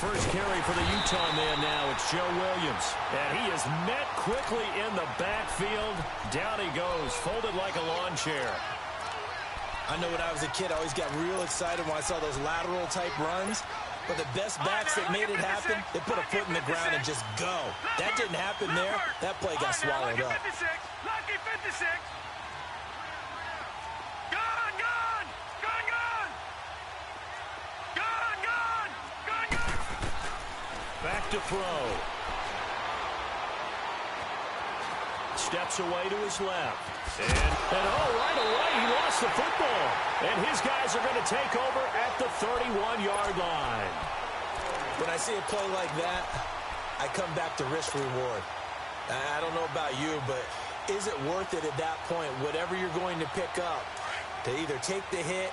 first carry for the Utah man now. It's Joe Williams. And he is met quickly in the backfield. Down he goes, folded like a lawn chair. I know when I was a kid, I always got real excited when I saw those lateral-type runs. But the best backs that made it happen, they put a foot in the ground and just go. That didn't happen there. That play got swallowed up. Lucky 56. Gone. Back to throw. Steps away to his left. And right away, he lost the football. And his guys are going to take over at the 31-yard line. When I see a play like that, I come back to risk reward. I don't know about you, but is it worth it at that point, whatever you're going to pick up, to either take the hit,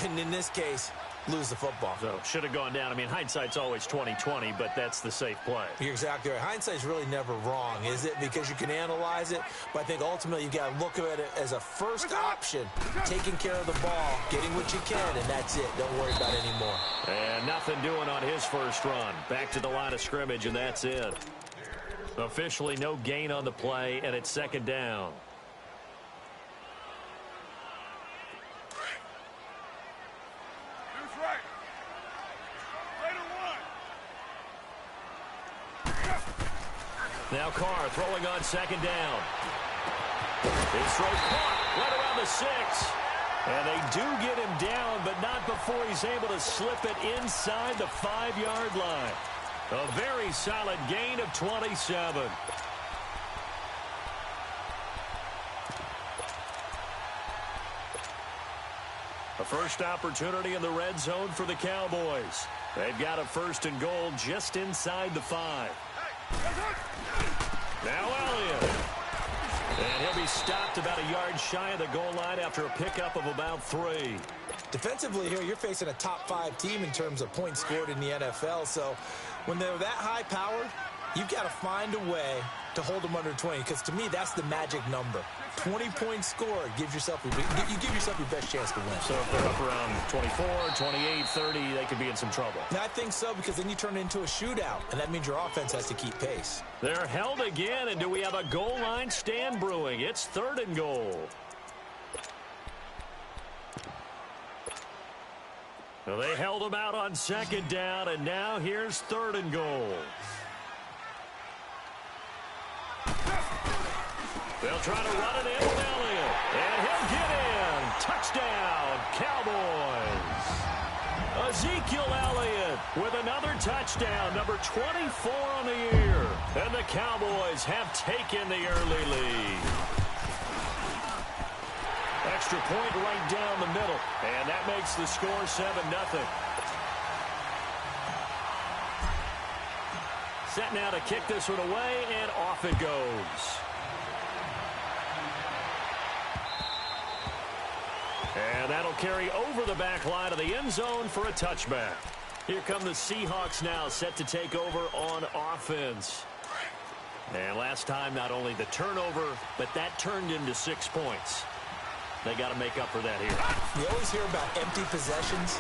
and in this case, lose the football? So, should have gone down. I mean, hindsight's always 20/20, but that's the safe play. You're exactly right. Hindsight's really never wrong, is it? Because you can analyze it, but I think ultimately you got to look at it as a first option, taking care of the ball, getting what you can, and that's it. Don't worry about it anymore. And nothing doing on his first run. Back to the line of scrimmage, and that's it. Officially no gain on the play, and it's second down. Now Carr throwing on second down. His throw caught right around the 6. And they do get him down, but not before he's able to slip it inside the 5-yard line. A very solid gain of 27. A first opportunity in the red zone for the Cowboys. They've got a first and goal just inside the 5. Now Elliott. And he'll be stopped about a yard shy of the goal line after a pickup of about 3. Defensively here, you're facing a top 5 team in terms of points scored in the NFL. So when they're that high powered, you've got to find a way to hold them under 20. Because to me, that's the magic number. 20 points scored gives yourself you give yourself your best chance to win. So if they're up around 24, 28, 30, they could be in some trouble. And I think so, because then you turn it into a shootout, and that means your offense has to keep pace. They're held again, and do we have a goal line stand brewing? It's third and goal. Well, they held him out on second down, and now here's third and goal. They'll try to run it in with Elliott, and he'll get in. Touchdown, Cowboys. Ezekiel Elliott with another touchdown, number 24 on the year. And the Cowboys have taken the early lead. Extra point right down the middle, and that makes the score 7-0. Set now to kick this one away, and off it goes. And that'll carry over the back line of the end zone for a touchback. Here come the Seahawks now, set to take over on offense. And last time, not only the turnover, but that turned into 6 points. They got to make up for that here. You always hear about empty possessions,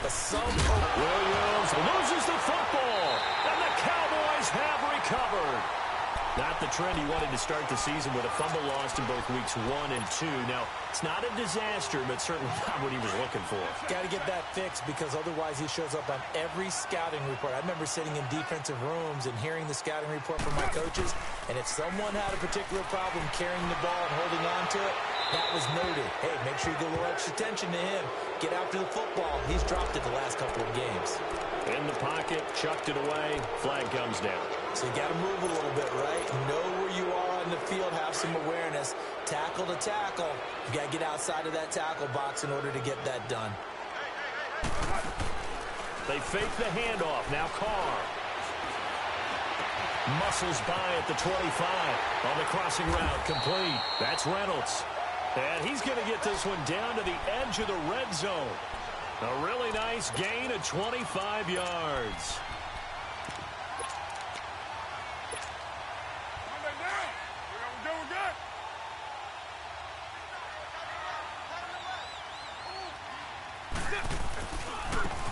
but some... Williams loses the football, and the Cowboys have recovered. Not the trend he wanted to start the season with a fumble lost in both weeks 1 and 2. Now, it's not a disaster, but certainly not what he was looking for. Got to get that fixed, because otherwise he shows up on every scouting report. I remember sitting in defensive rooms and hearing the scouting report from my coaches, and if someone had a particular problem carrying the ball and holding on to it, that was noted. Hey, make sure you give a little extra attention to him. Get after the football. He's dropped it the last couple of games. In the pocket, chucked it away, flag comes down. So you got to move a little bit, right? Know where you are on the field, have some awareness. Tackle to tackle. You got to get outside of that tackle box in order to get that done. They fake the handoff. Now Carr. Muscles by at the 25. On the crossing route, complete. That's Reynolds. And he's going to get this one down to the edge of the red zone. A really nice gain of 25 yards.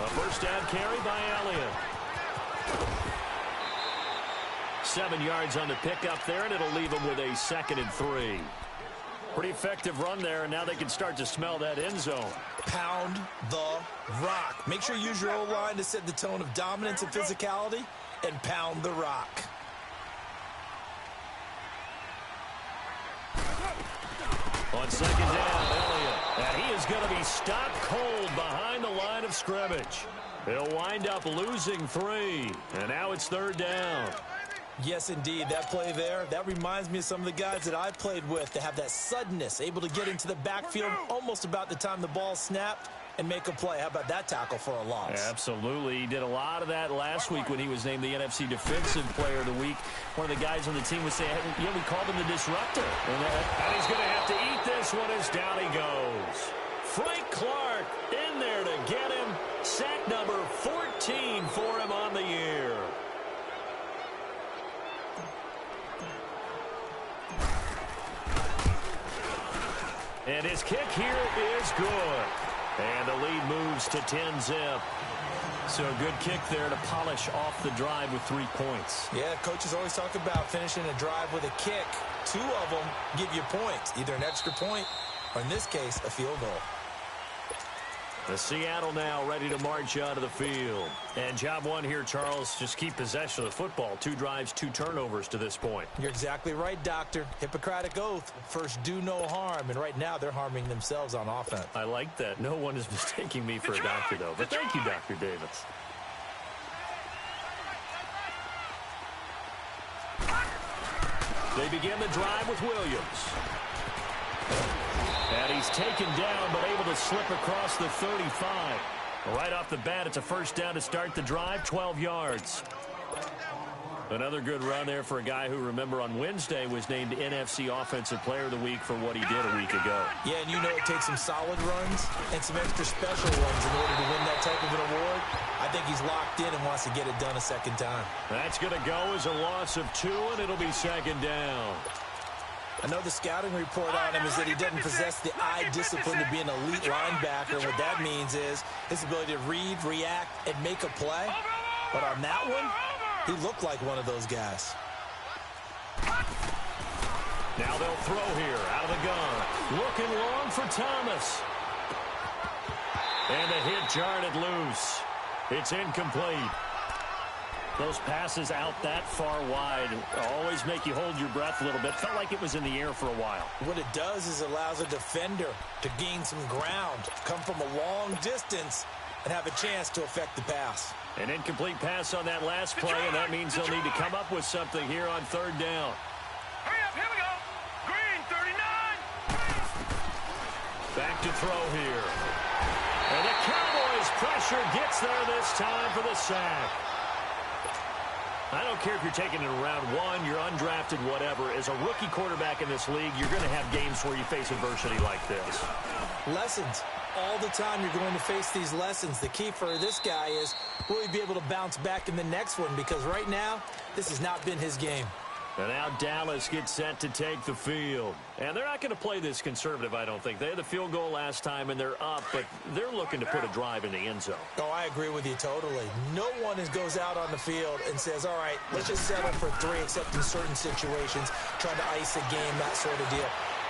A first down carry by Elliott. 7 yards on the pickup there, and it'll leave them with a 2nd and 3. Pretty effective run there, and now they can start to smell that end zone. Pound the rock. Make sure you use your O-line to set the tone of dominance and physicality, and pound the rock. On 2nd down, Elliott. And he is going to be stopped cold behind the line of scrimmage. He'll wind up losing 3. And now it's 3rd down. Yes, indeed. That play there, that reminds me of some of the guys that I've played with to have that suddenness, able to get into the backfield almost about the time the ball snapped and make a play. How about that tackle for a loss? Absolutely. He did a lot of that last week when he was named the NFC Defensive Player of the Week. One of the guys on the team would say, yeah, we called him the disruptor. And he's going to have to eat this one as down he goes. Frank Clark in there to get him. Sack number 14 for him on the year. And his kick here is good. And the lead moves to 10-zip. So a good kick there to polish off the drive with 3 points. Yeah, coaches always talk about finishing a drive with a kick. 2 of them give you points, either an extra point or, in this case, a field goal. The Seattle now ready to march out of the field. And job one here, Charles, just keep possession of the football. 2 drives, 2 turnovers to this point. You're exactly right, Doctor. Hippocratic oath. First, do no harm. And right now, they're harming themselves on offense. I like that. No one is mistaking me for a doctor, though. But thank you, Dr. Davis. They begin the drive with Williams. And he's taken down, but able to slip across the 35. Right off the bat, it's a first down to start the drive, 12 yards. Another good run there for a guy who, remember, on Wednesday was named NFC Offensive Player of the Week for what he did a week ago. Yeah, and you know it takes some solid runs and some extra special runs in order to win that type of an award. I think he's locked in and wants to get it done a second time. That's going to go as a loss of 2, and it'll be 2nd down. I know the scouting report on him is that he doesn't possess the eye discipline to be an elite linebacker. What that means is his ability to read, react, and make a play. But on that one, he looked like one of those guys. Now they'll throw here out of the gun. Looking long for Thomas. And the hit jarred it loose. It's incomplete. Those passes out that far wide always make you hold your breath a little bit. Felt like it was in the air for a while. What it does is it allows a defender to gain some ground, come from a long distance, and have a chance to affect the pass. An incomplete pass on that last play, and that means they'll need to come up with something here on 3rd down. Hurry up, here we go. Green, 39. Back to throw here. And the Cowboys' pressure gets there this time for the sack. I don't care if you're taking it in round 1, you're undrafted, whatever. As a rookie quarterback in this league, you're going to have games where you face adversity like this. Lessons. All the time you're going to face these lessons. The key for this guy is, will he be able to bounce back in the next one? Because right now, this has not been his game. And now Dallas gets set to take the field. And they're not going to play this conservative, I don't think. They had the field goal last time, and they're up, but they're looking to put a drive in the end zone. Oh, I agree with you totally. No one goes out on the field and says, all right, let's just settle for 3, except in certain situations, trying to ice a game, that sort of deal.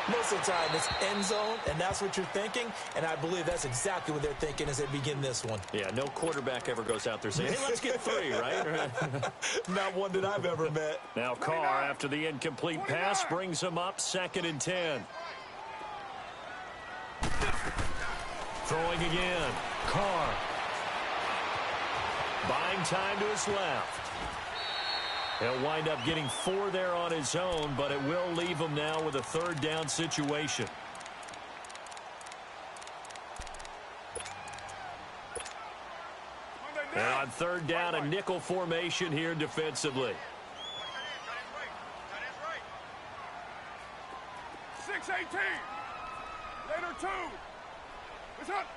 Most of the time, it's end zone, and that's what you're thinking, and I believe that's exactly what they're thinking as they begin this one. Yeah, no quarterback ever goes out there saying, hey, let's get 3, right? Not one that I've ever met. Now Carr, after the incomplete pass, brings him up 2nd and 10. Throwing again. Carr. Buying time to his left. He'll wind up getting 4 there on his own, but it will leave him now with a 3rd down situation. And on 3rd down, a nickel formation here defensively. 6-18. Later 2. It's up.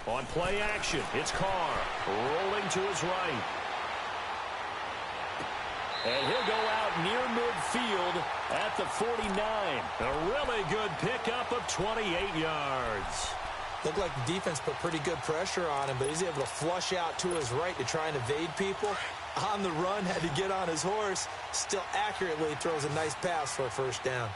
On play action, it's Carr rolling to his right. And he'll go out near midfield at the 49. A really good pickup of 28 yards. Looked like the defense put pretty good pressure on him, but he's able to flush out to his right to try and evade people. On the run, had to get on his horse. Still accurately throws a nice pass for a first down.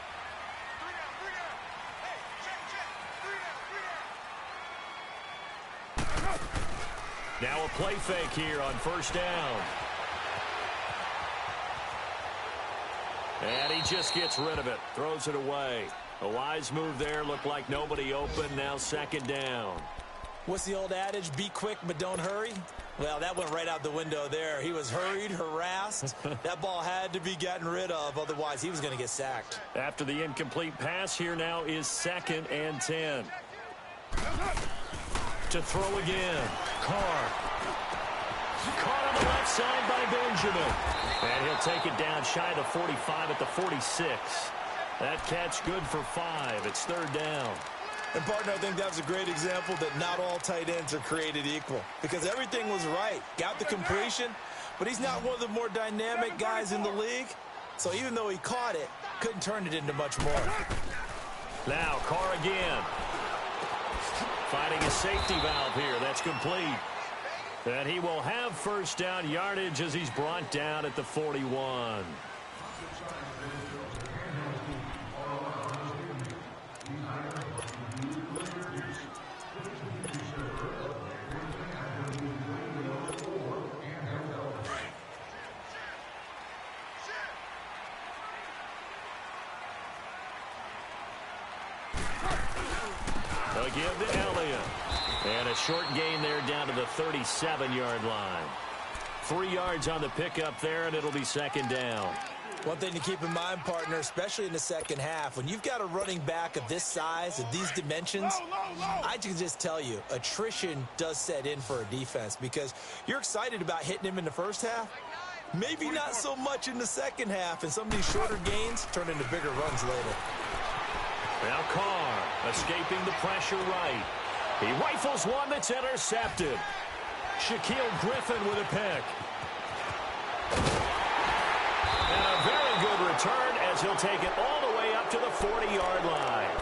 Now a play fake here on first down. And he just gets rid of it. Throws it away. A wise move there. Looked like nobody open. Now second down. What's the old adage? Be quick, but don't hurry. Well, that went right out the window there. He was hurried, harassed. That ball had to be gotten rid of. Otherwise, he was going to get sacked. After the incomplete pass, here now is 2nd and 10. To throw again. Carr. Caught on the left side by Benjamin. And he'll take it down shy of the 45 at the 46. That catch good for 5. It's 3rd down. And, partner, I think that was a great example that not all tight ends are created equal. Because everything was right. Got the completion, but he's not one of the more dynamic guys in the league. So even though he caught it, couldn't turn it into much more. Now Carr again. Finding a safety valve here. That's complete. And he will have first down yardage as he's brought down at the 41. They'll give to Elliott. And a short gain there down to the 37-yard line. 3 yards on the pickup there, and it'll be second down. One thing to keep in mind, partner, especially in the second half, when you've got a running back of this size, of these dimensions, I can just tell you, attrition does set in for a defense because you're excited about hitting him in the first half. Maybe not so much in the second half, and some of these shorter gains turn into bigger runs later. Now Carr escaping the pressure right. He rifles one that's intercepted. Shaquille Griffin with a pick. And a very good return as he'll take it all the way up to the 40-yard line.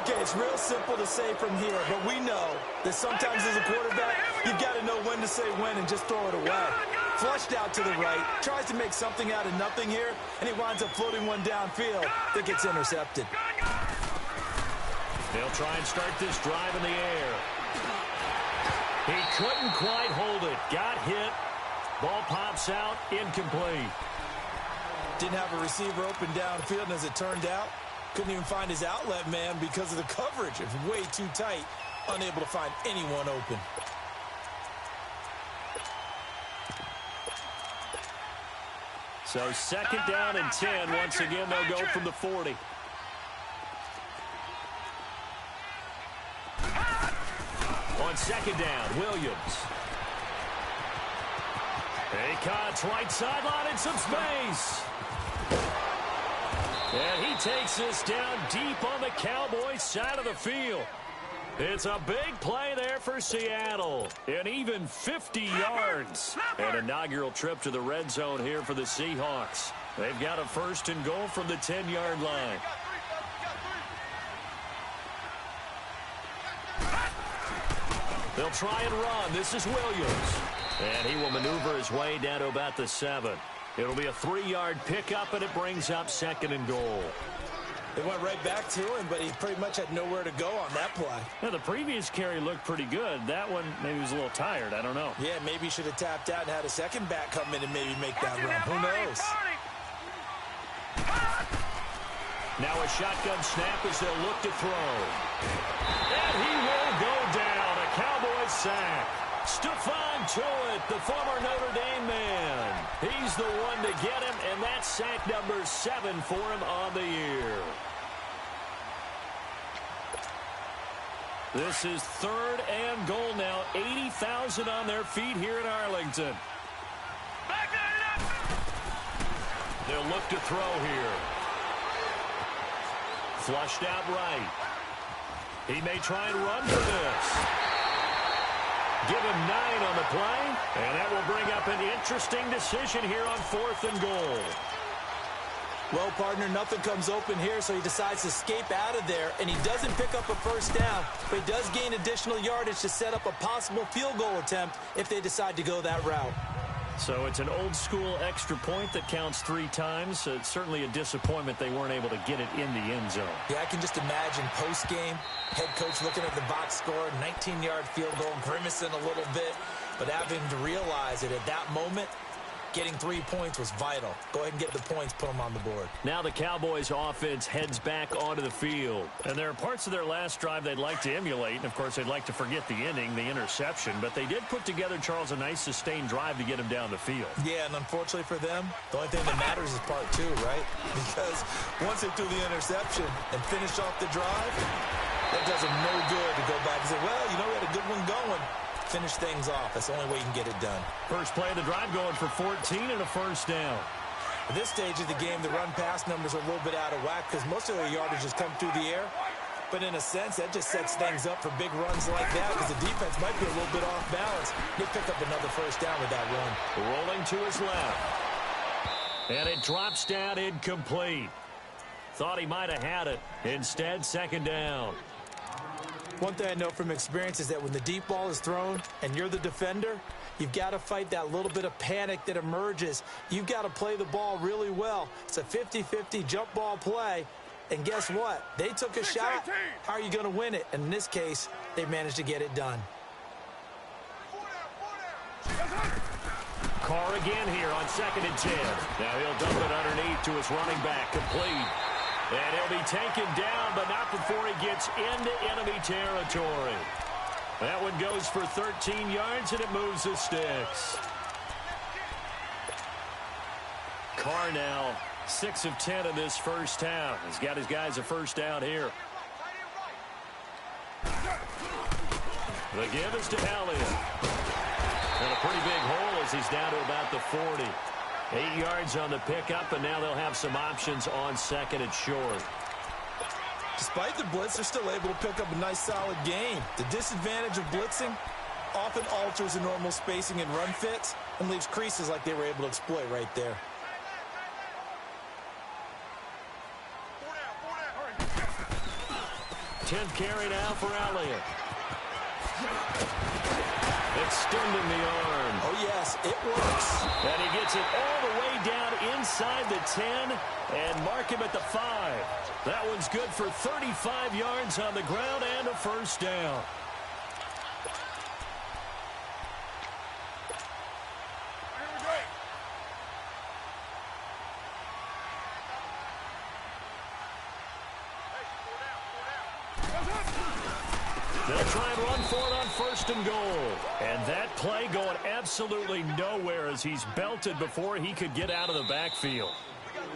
Okay, it's real simple to say from here, but we know that sometimes as a quarterback, you've got to know when to say when and just throw it away. Flushed out to the right, tries to make something out of nothing here, and he winds up floating one downfield that gets intercepted. They'll try and start this drive in the air. He couldn't quite hold it. Got hit. Ball pops out. Incomplete. Didn't have a receiver open downfield, and as it turned out, couldn't even find his outlet man because of the coverage. It was way too tight. Unable to find anyone open. So second down and 10. Once again, they'll go from the 40. On second down, Williams. He cuts right sideline in some space. And he takes this down deep on the Cowboys side of the field. It's a big play there for Seattle. An even 50 yards. An inaugural trip to the red zone here for the Seahawks. They've got a 1st and goal from the 10-yard line. They'll try and run. This is Williams. And he will maneuver his way down to about the 7. It'll be a 3-yard pickup, and it brings up 2nd and goal. They went right back to him, but he pretty much had nowhere to go on that play. Now, the previous carry looked pretty good. That one, maybe was a little tired. I don't know. Yeah, maybe he should have tapped out and had a second back come in and maybe make that run. Who knows? Now a shotgun snap as they'll look to throw. And he will go down. A Cowboys sack. Stephon Tuitt, the former Notre Dame man. He's the one to get him, and that's sack number 7 for him on the year. This is 3rd and goal now. 80,000 on their feet here in Arlington. They'll look to throw here. Flushed out right. He may try and run for this. Give him 9 on the play, and that will bring up an interesting decision here on 4th and goal. Well, partner, nothing comes open here, so he decides to escape out of there, and he doesn't pick up a first down, but he does gain additional yardage to set up a possible field goal attempt if they decide to go that route. So it's an old-school extra point that counts 3 times. So it's certainly a disappointment they weren't able to get it in the end zone. Yeah, I can just imagine post-game, head coach looking at the box score, 19-yard field goal, grimacing a little bit, but having to realize that at that moment, getting 3 points was vital. Go ahead and get the points, put them on the board. Now the Cowboys offense heads back onto the field. And there are parts of their last drive they'd like to emulate. And, of course, they'd like to forget the inning, the interception. But they did put together, Charles, a nice sustained drive to get him down the field. Yeah, and unfortunately for them, the only thing that matters is part 2, right? Because once they threw the interception and finished off the drive, that does them no good to go back and say, well, you know, we had a good one going. Finish things off. That's the only way you can get it done. First play of the drive going for 14 and a first down. At this stage of the game, the run-pass numbers are a little bit out of whack because most of their yardage has come through the air. But in a sense, that just sets things up for big runs like that because the defense might be a little bit off balance. They pick up another first down with that run. Rolling to his left. And it drops down incomplete. Thought he might have had it. Instead, second down. One thing I know from experience is that when the deep ball is thrown and you're the defender, you've got to fight that little bit of panic that emerges. You've got to play the ball really well. It's a 50-50 jump ball play. And guess what? They took a shot. How are you going to win it? And in this case, they managed to get it done. Carr again here on 2nd and 10. Now he'll dump it underneath to his running back. Complete. And he'll be taken down, but not before he gets into enemy territory. That one goes for 13 yards, and it moves the sticks. Carr now 6 of 10 in this first half. He's got his guys a first down here. The give is to Elliott. And a pretty big hole as he's down to about the 40. 8 yards on the pickup, and now they'll have some options on 2nd and short. Despite the blitz, they're still able to pick up a nice, solid gain. The disadvantage of blitzing often alters the normal spacing and run fits and leaves creases like they were able to exploit right there. Tenth carry now for Elliott. Extending the arm. Oh, yes, it works. And he gets it all the way down inside the 10 and mark him at the 5. That one's good for 35 yards on the ground and a first down. They'll try and run for it on 1st and goal. And that play going absolutely nowhere as he's belted before he could get out of the backfield.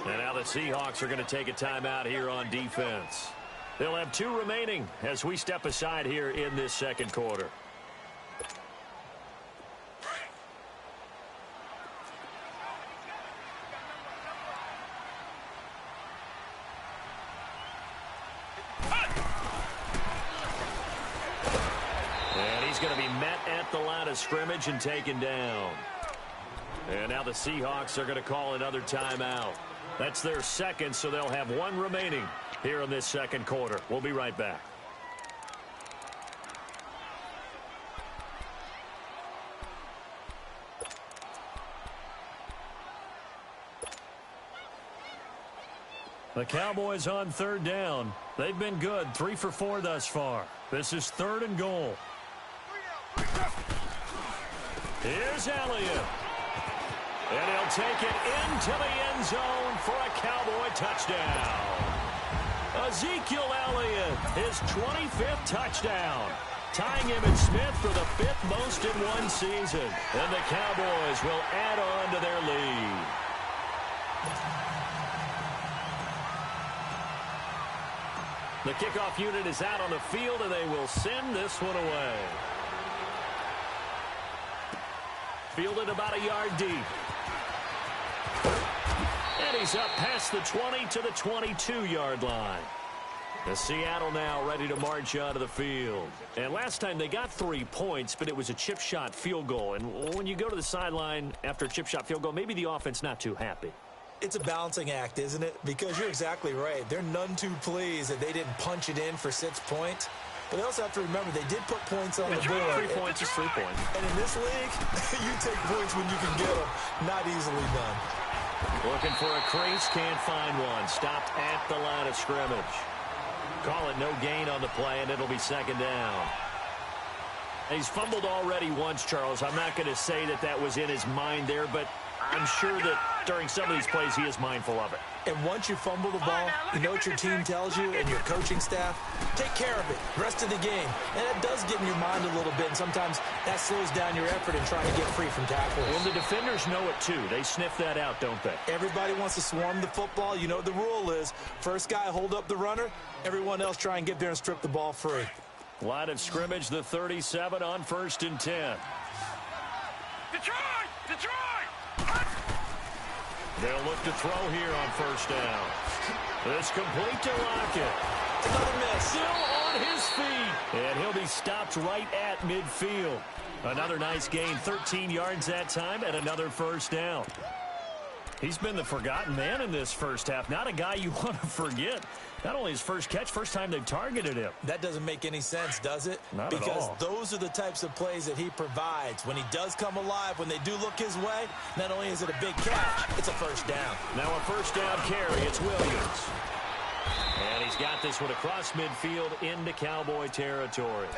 And now the Seahawks are going to take a timeout here on defense. They'll have 2 remaining as we step aside here in this second quarter. Going to be met at the line of scrimmage and taken down. And now the Seahawks are going to call another timeout. That's their second, so they'll have 1 remaining here in this second quarter. We'll be right back. The Cowboys on 3rd down. They've been good, 3 for 4 thus far. This is 3rd and goal. Here's Elliott. And he'll take it into the end zone for a Cowboy touchdown. Ezekiel Elliott, his 25th touchdown. Tying him and Smith for the 5th most in one season. And the Cowboys will add on to their lead. The kickoff unit is out on the field, and they will send this one away. Fielded about a yard deep. And he's up past the 20 to the 22-yard line. The Seattle now ready to march onto the field. And last time they got 3 points, but it was a chip shot field goal. And when you go to the sideline after a chip shot field goal, maybe the offense not too happy. It's a balancing act, isn't it? Because you're exactly right. They're none too pleased that they didn't punch it in for 6 points. But they also have to remember they did put points on the board. 3 points is 3 points. And in this league, you take points when you can get them. Not easily done. Looking for a crease, can't find one. Stopped at the line of scrimmage. Call it no gain on the play, and it'll be second down. He's fumbled already once, Charles. I'm not going to say that that was in his mind there, but I'm sure that during some of these plays he is mindful of it. And once you fumble the ball, you know what your team tells you and your coaching staff? Take care of it the rest of the game. And it does get in your mind a little bit, and sometimes that slows down your effort in trying to get free from tackles. Well, the defenders know it too. They sniff that out, don't they? Everybody wants to swarm the football. You know what the rule is. First guy hold up the runner. Everyone else try and get there and strip the ball free. Line of scrimmage, the 37 on 1st and 10. Detroit! Detroit! They'll look to throw here on 1st down. It's complete to Lockett. Another miss. Still on his feet. And he'll be stopped right at midfield. Another nice gain, 13 yards that time, and another 1st down. He's been the forgotten man in this first half. Not a guy you want to forget. Not only his first catch, first time they've targeted him. That doesn't make any sense, does it? Not at all. Because those are the types of plays that he provides. When he does come alive, when they do look his way, not only is it a big catch, it's a 1st down. Now a 1st down carry. It's Williams. And he's got this one across midfield into Cowboy territory.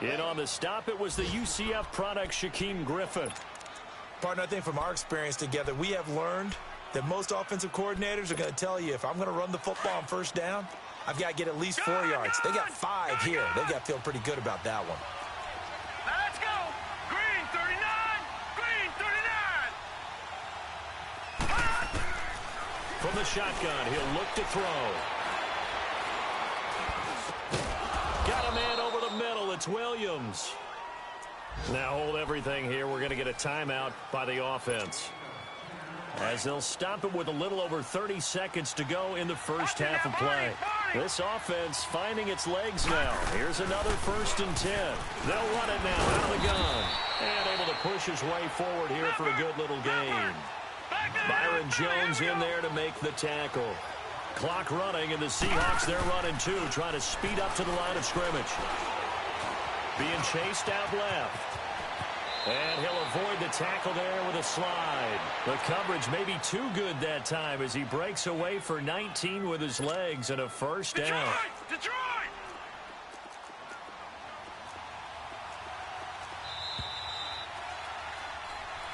In on the stop, it was the UCF product, Shaquem Griffin. Partner, I think from our experience together, we have learned that most offensive coordinators are going to tell you, if I'm going to run the football on 1st down, I've got to get at least 4 yards. They got 5 here. They got to feel pretty good about that one. Now let's go! Green 39! Green 39! From the shotgun, he'll look to throw. Got a man over the middle. It's Williams. Now hold everything here. We're going to get a timeout by the offense, as they'll stop it with a little over 30 seconds to go in the first half of play. This offense finding its legs now. Here's another 1st and 10. They'll run it now out of the gun. And able to push his way forward here for a good little gain. Byron Jones in there to make the tackle. Clock running, and the Seahawks, they're running too, trying to speed up to the line of scrimmage. Being chased out left. And he'll avoid the tackle there with a slide. The coverage may be too good that time as he breaks away for 19 with his legs and a 1st down. Detroit!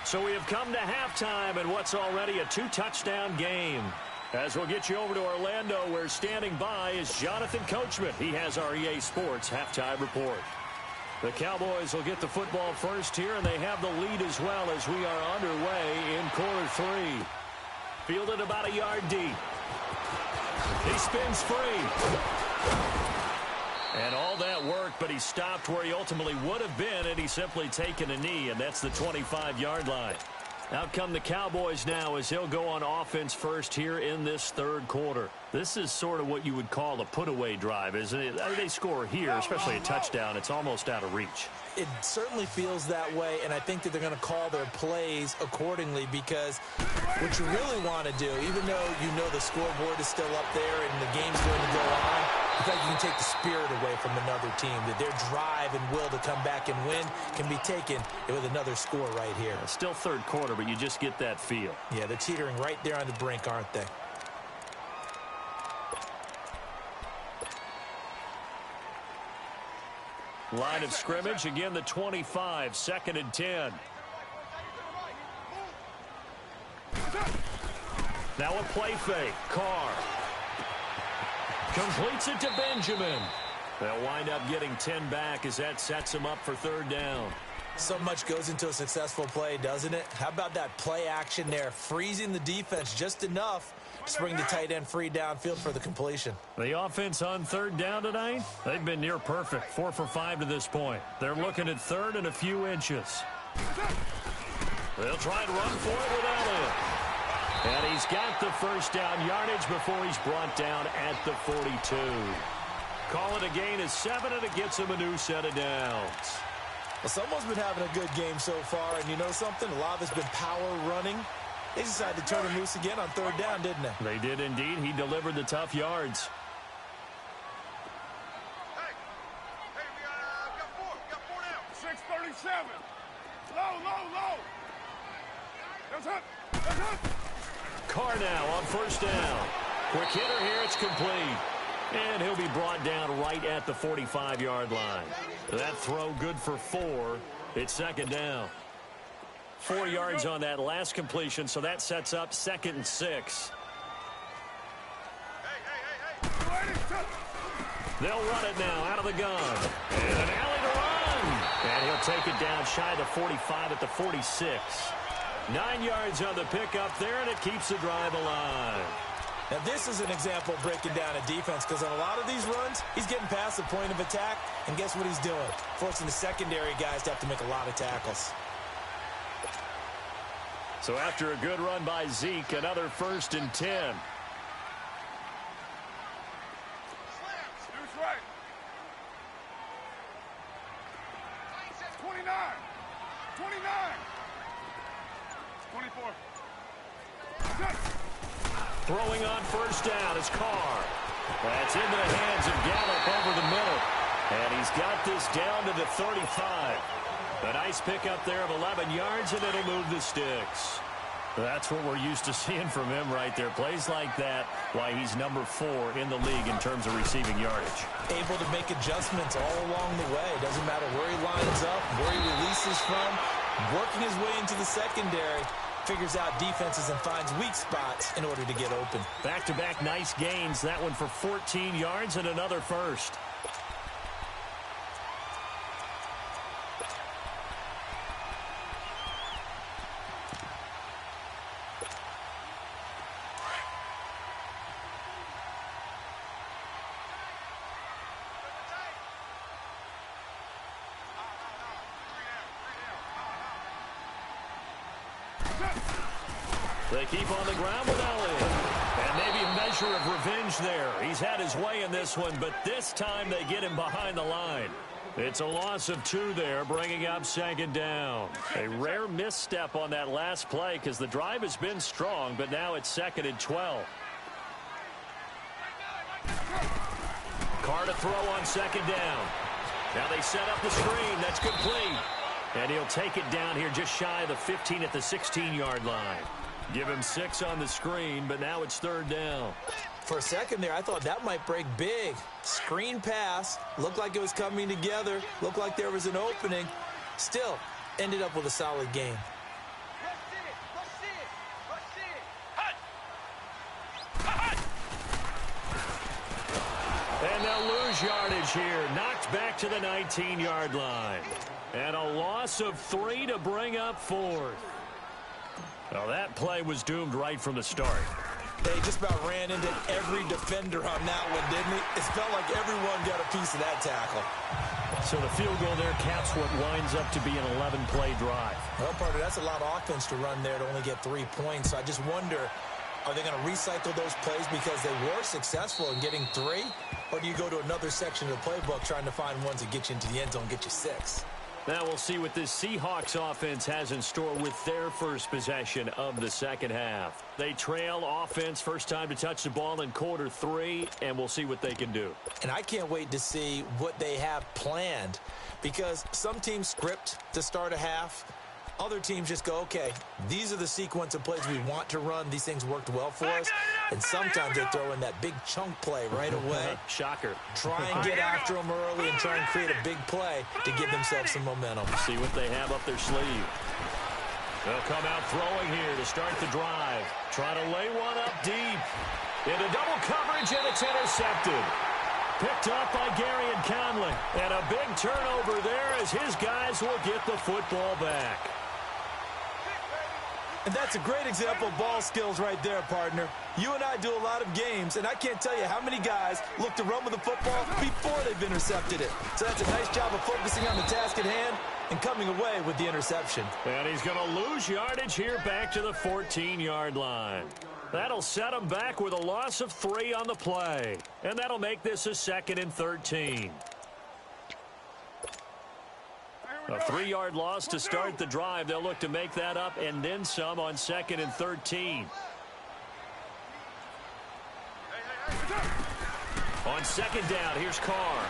So we have come to halftime in what's already a 2-touchdown game. As we'll get you over to Orlando, where standing by is Jonathan Coachman. He has our EA Sports halftime report. The Cowboys will get the football first here, and they have the lead as well as we are underway in quarter 3. Fielded about a yard deep. He spins free. And all that work, but he stopped where he ultimately would have been, and he's simply taken a knee, and that's the 25-yard line. Out come the Cowboys now as he'll go on offense first here in this 3rd quarter. This is sort of what you would call a put-away drive, isn't it? I mean, they score here, especially a touchdown. It's almost out of reach. It certainly feels that way, and I think that they're going to call their plays accordingly, because what you really want to do, even though you know the scoreboard is still up there and the game's going to go on, I think you can take the spirit away from another team, that their drive and will to come back and win can be taken with another score right here. It's still 3rd quarter, but you just get that feel. Yeah, they're teetering right there on the brink, aren't they? Line of scrimmage, again the 25, 2nd and 10. Now a play fake. Carr completes it to Benjamin. They'll wind up getting 10 back as that sets him up for 3rd down. So much goes into a successful play, doesn't it? How about that play action there, freezing the defense just enough to bring the tight end free downfield for the completion. The offense on 3rd down tonight, they've been near perfect, 4 for 5 to this point. They're looking at 3rd and a few inches. They'll try and run for it without it. And he's got the 1st down yardage before he's brought down at the 42. Call it a gain of 7, and it gets him a new set of downs. Well, someone's been having a good game so far, and you know something? A lot of it's been power running. They decided to turn him loose again on 3rd down, didn't they? They did indeed. He delivered the tough yards. 37. Low. That's it. Carr now on first down. Quick hitter here, it's complete. And he'll be brought down right at the 45-yard line. That throw good for 4. It's second down. 4 yards on that last completion, so that sets up 2nd and 6. They'll run it now out of the gun. And an alley to run. And he'll take it down shy of the 45 at the 46. 9 yards on the pickup there, and it keeps the drive alive. Now, this is an example of breaking down a defense, because on a lot of these runs, he's getting past the point of attack, and guess what he's doing? Forcing the secondary guys to have to make a lot of tackles. So after a good run by Zeke, another 1st and 10. Deuce right. 29. 24. Throwing on first down is Carr. That's into the hands of Gallup over the middle. And he's got this down to the 35. A nice pickup there of 11 yards, and it'll move the sticks. That's what we're used to seeing from him right there. Plays like that, why he's number 4 in the league in terms of receiving yardage. Able to make adjustments all along the way. Doesn't matter where he lines up, where he releases from. Working his way into the secondary. Figures out defenses and finds weak spots in order to get open. Back-to-back nice gains. That one for 14 yards and another first. They keep on the ground with Elliott. And maybe a measure of revenge there. He's had his way in this one, but this time they get him behind the line. It's a loss of 2 there, bringing up 2nd down. A rare misstep on that last play because the drive has been strong, but now it's 2nd and 12. Carr to throw on 2nd down. Now they set up the screen. That's complete. And he'll take it down here just shy of the 15 at the 16-yard line. Give him 6 on the screen, but now it's 3rd down. For a second there, I thought that might break big. Screen pass. Looked like it was coming together. Looked like there was an opening. Still, ended up with a solid game. And they'll lose yardage here. Knocked back to the 19-yard line. And a loss of 3 to bring up 4th. Well, that play was doomed right from the start. They just about ran into every defender on that one, didn't he? It felt like everyone got a piece of that tackle. So the field goal there caps what winds up to be an 11-play drive. Well, partner, that's a lot of offense to run there to only get 3 points. So I just wonder, are they going to recycle those plays because they were successful in getting 3? Or do you go to another section of the playbook trying to find ones that get you into the end zone and get you 6? Now we'll see what this Seahawks offense has in store with their first possession of the second half. They trail offense first time to touch the ball in quarter 3, and we'll see what they can do. And I can't wait to see what they have planned, because some teams script to start a half. Other teams just go, okay, these are the sequence of plays we want to run. These things worked well for us. And sometimes they throw in that big chunk play right away. Shocker. Try and get after them early and try and create a big play to give themselves some momentum. See what they have up their sleeve. They'll come out throwing here to start the drive. Try to lay one up deep. Into double coverage, and it's intercepted. Picked up by Gary and Conley. And a big turnover there as his guys will get the football back. And that's a great example of ball skills right there, partner. You and I do a lot of games, and I can't tell you how many guys look to run with the football before they've intercepted it. So that's a nice job of focusing on the task at hand and coming away with the interception. And he's going to lose yardage here back to the 14-yard line. That'll set him back with a loss of 3 on the play. And that'll make this a 2nd and 13. A 3-yard loss to start the drive. They'll look to make that up and then some on 2nd and 13. On 2nd down, here's Carr.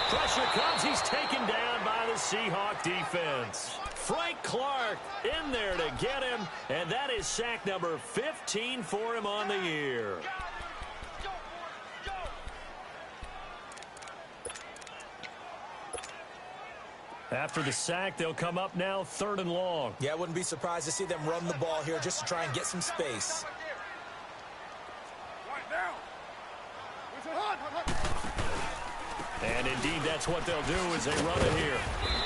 Pressure comes. He's taken down by the Seahawk defense. Frank Clark in there to get him, and that is sack number 15 for him on the year. After the sack, they'll come up now 3rd and long. Yeah, I wouldn't be surprised to see them run the ball here just to try and get some space. And indeed, that's what they'll do is they run it here.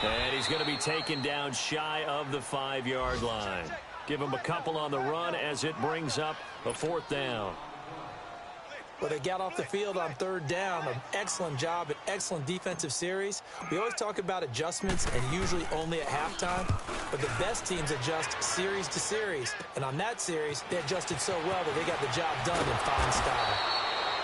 And he's going to be taken down shy of the 5-yard line. Give him a couple on the run as it brings up a 4th down. Well, they got off the field on 3rd down. An excellent job, an excellent defensive series. We always talk about adjustments and usually only at halftime. But the best teams adjust series to series. And on that series, they adjusted so well that they got the job done in fine style.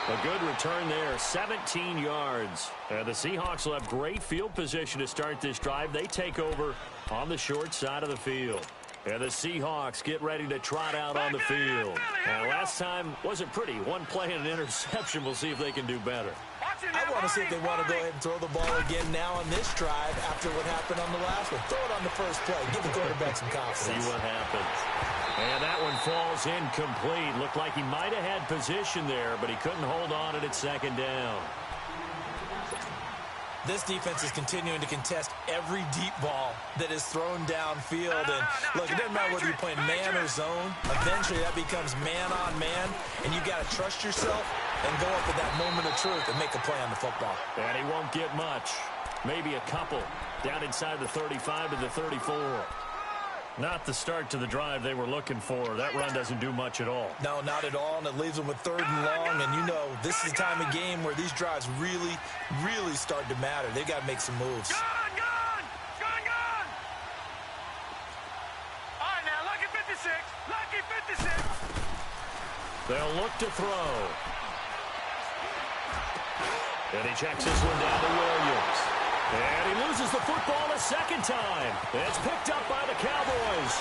A good return there, 17 yards. The Seahawks will have great field position to start this drive. They take over on the short side of the field. And the Seahawks get ready to trot out on the field. Last time wasn't pretty. One play and an interception. We'll see if they can do better. I want to see if they want to go ahead and throw the ball again now on this drive after what happened on the last one. Throw it on the first play. Give the quarterback some confidence. See what happens. And that one falls incomplete. Looked like he might have had position there, but he couldn't hold on at 2nd down. This defense is continuing to contest every deep ball that is thrown downfield. And look, it doesn't matter whether you're playing man or zone. Eventually, that becomes man on man, and you got to trust yourself and go up at that moment of truth and make a play on the football. And he won't get much. Maybe a couple down inside the 35 to the 34. Not the start to the drive they were looking for. That run doesn't do much at all. No, not at all, and it leaves them with 3rd and long. And you know, this is the time of game where these drives really, really start to matter. They've got to make some moves. Gone! All right, now, lucky 56. Lucky 56. They'll look to throw. And he checks this one down to Williams. And he loses the football a 2nd time. It's picked up by the Cowboys.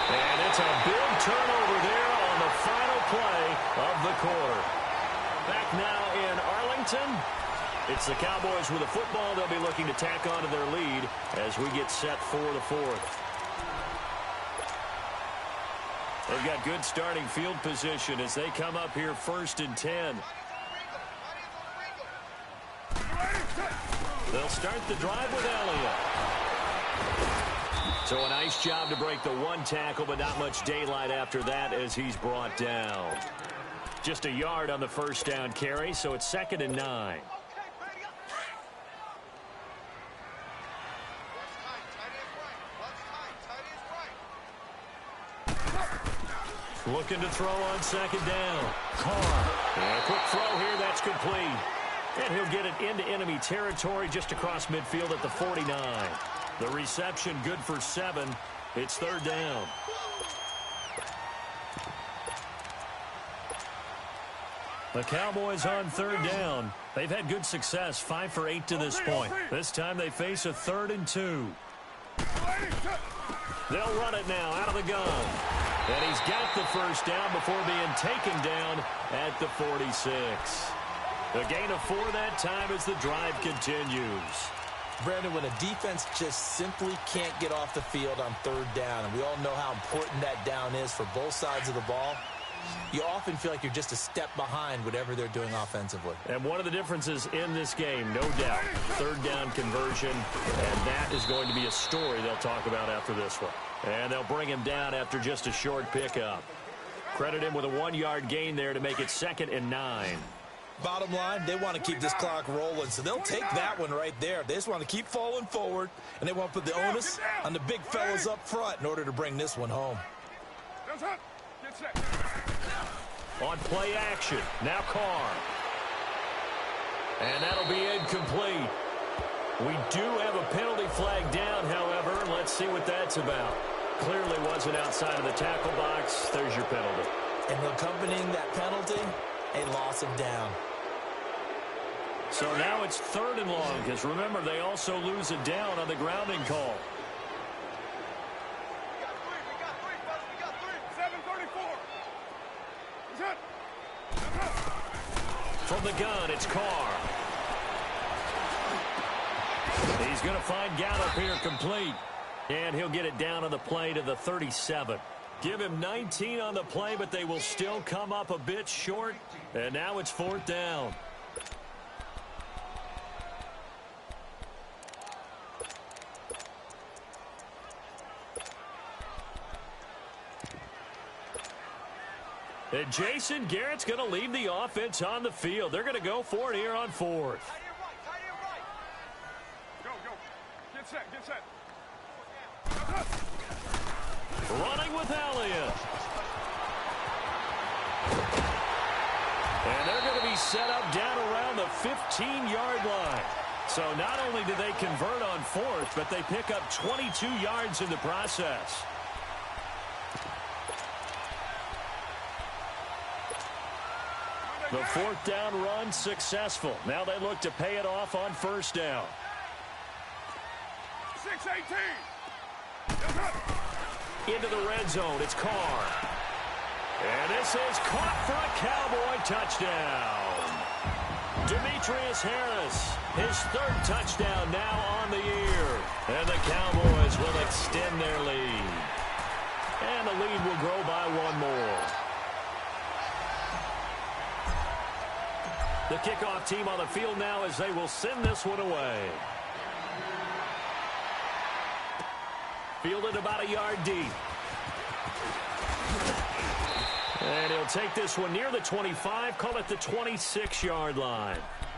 And it's a big turnover there on the final play of the quarter. Back now in Arlington. It's the Cowboys with the football. They'll be looking to tack onto their lead as we get set for the 4th. They've got good starting field position as they come up here 1st and 10. They'll start the drive with Elliott. So a nice job to break the 1 tackle, but not much daylight after that as he's brought down. Just a yard on the 1st down carry, so it's 2nd and 9. Looking to throw on 2nd down. Carr. And a quick throw here, that's complete. And he'll get it into enemy territory just across midfield at the 49. The reception good for 7. It's 3rd down. The Cowboys on 3rd down. They've had good success, 5 for 8 to this point. This time they face a 3rd and 2. They'll run it now out of the gun. And he's got the 1st down before being taken down at the 46. A gain of 4 that time as the drive continues. Brandon, when a defense just simply can't get off the field on 3rd down, and we all know how important that down is for both sides of the ball, you often feel like you're just a step behind whatever they're doing offensively. And one of the differences in this game, no doubt, 3rd down conversion, and that is going to be a story they'll talk about after this one. And they'll bring him down after just a short pickup. Credit him with a 1-yard gain there to make it 2nd and 9. Bottom line, they want to keep this clock rolling, so they'll take that one right there. They just want to keep falling forward, and they want to put the onus on the big fellas up front in order to bring this one home. On play action, now Carr. And that'll be incomplete. We do have a penalty flag down, however, and let's see what that's about. Clearly wasn't outside of the tackle box. There's your penalty. And accompanying that penalty, a loss of down. So now it's 3rd and long, because remember, they also lose a down on the grounding call. We got three, buddy. We got three. 7:34. From the gun, it's Carr. He's going to find Gallup here complete. And he'll get it down on the play to the 37. Give him 19 on the play, but they will still come up a bit short. And now it's 4th down. And Jason Garrett's going to leave the offense on the field. They're going to go for it here on 4th. Go, go. Get set, get set. Running with Elliott. And they're going to be set up down around the 15-yard line. So not only do they convert on 4th, but they pick up 22 yards in the process. The 4th down run successful. Now they look to pay it off on 1st down. 6-18. Into the red zone. It's Carr. And this is caught for a Cowboy touchdown. Demetrius Harris, his 3rd touchdown now on the year. And the Cowboys will extend their lead. And the lead will grow by 1 more. The kickoff team on the field now as they will send this one away. Fielded about a yard deep. And he'll take this one near the 25, call it the 26-yard line.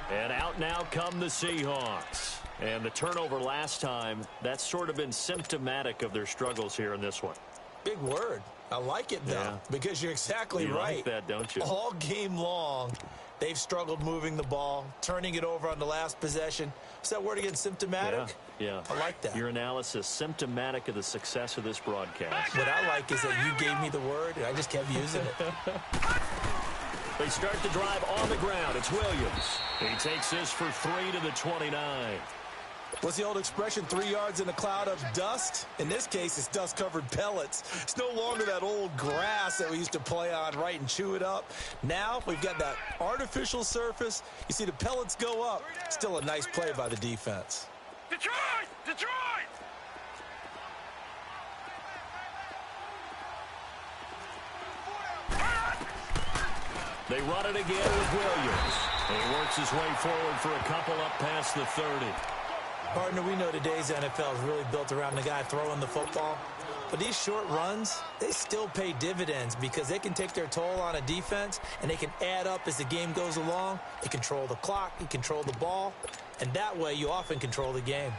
And out now come the Seahawks. And the turnover last time, that's sort of been symptomatic of their struggles here in this one. Big word. I like it, though, because you're exactly right. You like that, don't you? All game long, they've struggled moving the ball, turning it over on the last possession. Is that word again, symptomatic? Yeah. I like that. Your analysis, symptomatic of the success of this broadcast. What I like is that you gave me the word, and I just kept using it. They start the drive on the ground. It's Williams. He takes this for 3 to the 29. What's the old expression, 3 yards in a cloud of dust? In this case, it's dust-covered pellets. It's no longer that old grass that we used to play on, right, and chew it up. Now we've got that artificial surface. You see the pellets go up. Still a nice play by the defense. Detroit! Detroit! They run it again with Williams. And he works his way forward for a couple up past the 30. Partner, we know today's NFL is really built around the guy throwing the football. But these short runs, they still pay dividends because they can take their toll on a defense and they can add up as the game goes along. They control the clock, you control the ball, and that way you often control the game.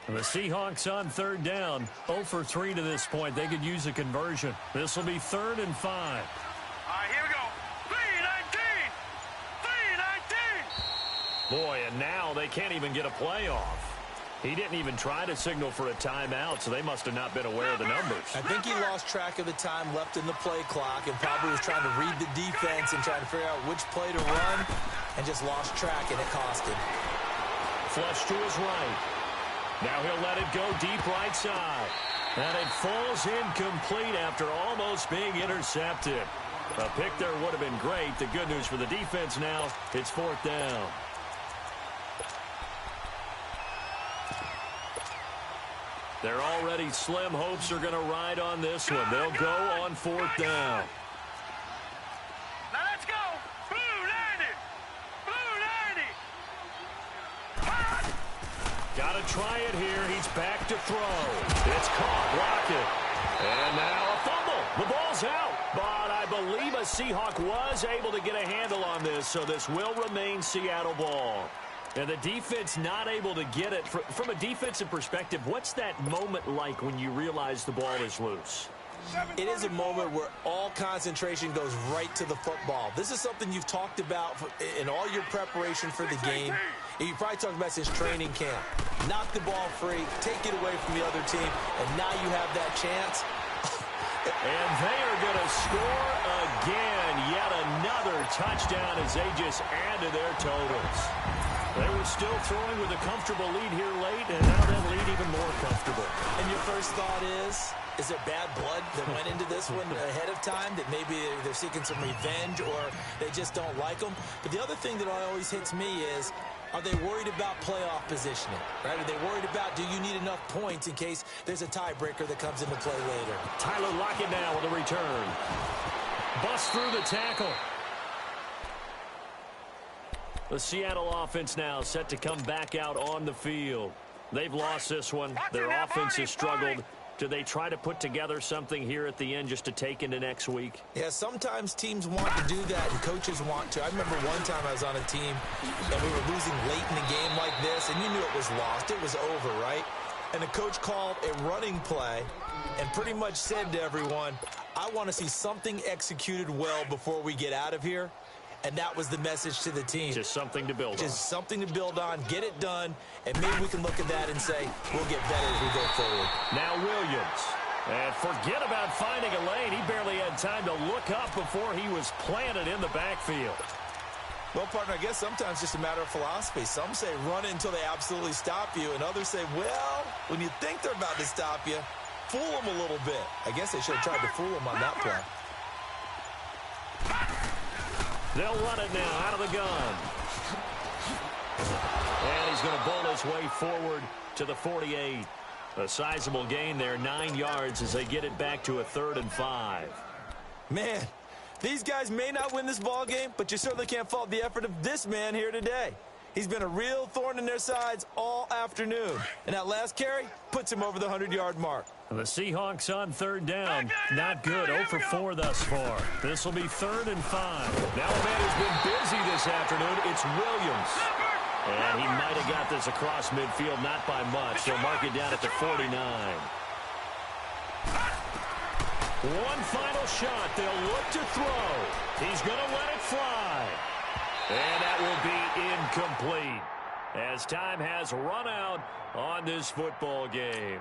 And the Seahawks on 3rd down, 0 for 3 to this point. They could use a conversion. This will be 3rd and 5. All right, here we go. 3-19! 3-19! Boy, and now they can't even get a play off. He didn't even try to signal for a timeout, so they must have not been aware of the numbers. I think he lost track of the time left in the play clock and probably was trying to read the defense and trying to figure out which play to run and just lost track, and it cost him. Flush to his right. Now he'll let it go deep right side. And it falls incomplete after almost being intercepted. A pick there would have been great. The good news for the defense now, it's 4th down. Their already slim hopes are going to ride on this one. They'll go on 4th down. Now let's go! Blue 90! Blue 90! Got to try it here. He's back to throw. It's caught. Lockett. And now a fumble. The ball's out. But I believe a Seahawk was able to get a handle on this, so this will remain Seattle ball. And the defense not able to get it. From a defensive perspective, what's that moment like when you realize the ball is loose? It is a moment where all concentration goes right to the football. This is something you've talked about in all your preparation for the game. You probably talked about since training camp. Knock the ball free, take it away from the other team, and now you have that chance. And they are going to score again. Yet another touchdown as they just add to their totals. They were still throwing with a comfortable lead here late, and now that lead even more comfortable. And your first thought is there bad blood that went into this one ahead of time, that maybe they're seeking some revenge or they just don't like them? But the other thing that always hits me is Are they worried about playoff positioning? Right? Are they worried about, do you need enough points in case there's a tiebreaker that comes into play later? Tyler Lockett now with a return. Bust through the tackle. The Seattle offense now set to come back out on the field. They've lost this one. Their offense has struggled. Do they try to put together something here at the end just to take into next week? Yeah, sometimes teams want to do that and coaches want to. I remember one time I was on a team and we were losing late in the game like this, and you knew it was lost. It was over, right? And the coach called a running play and pretty much said to everyone, I want to see something executed well before we get out of here. And that was the message to the team. Just something to build on. Just something to build on, get it done, and maybe we can look at that and say, we'll get better as we go forward. Now Williams. And forget about finding a lane. He barely had time to look up before he was planted in the backfield. Well, partner, I guess sometimes it's just a matter of philosophy. Some say run it until they absolutely stop you, and others say, well, when you think they're about to stop you, fool them a little bit. I guess they should have tried to fool them on that play. They'll run it now out of the gun. And he's going to bowl his way forward to the 48. A sizable gain there, 9 yards as they get it back to a 3rd and 5. Man, these guys may not win this ball game, but you certainly can't fault the effort of this man here today. He's been a real thorn in their sides all afternoon. And that last carry puts him over the 100-yard mark. The Seahawks on 3rd down. Not good. 0 for 4 thus far. This will be 3rd and 5. Now a man who's been busy this afternoon. It's Williams. And he might have got this across midfield, not by much. They'll mark it down at the 49. One final shot. They'll look to throw. He's going to let it fly. And that will be incomplete as time has run out on this football game.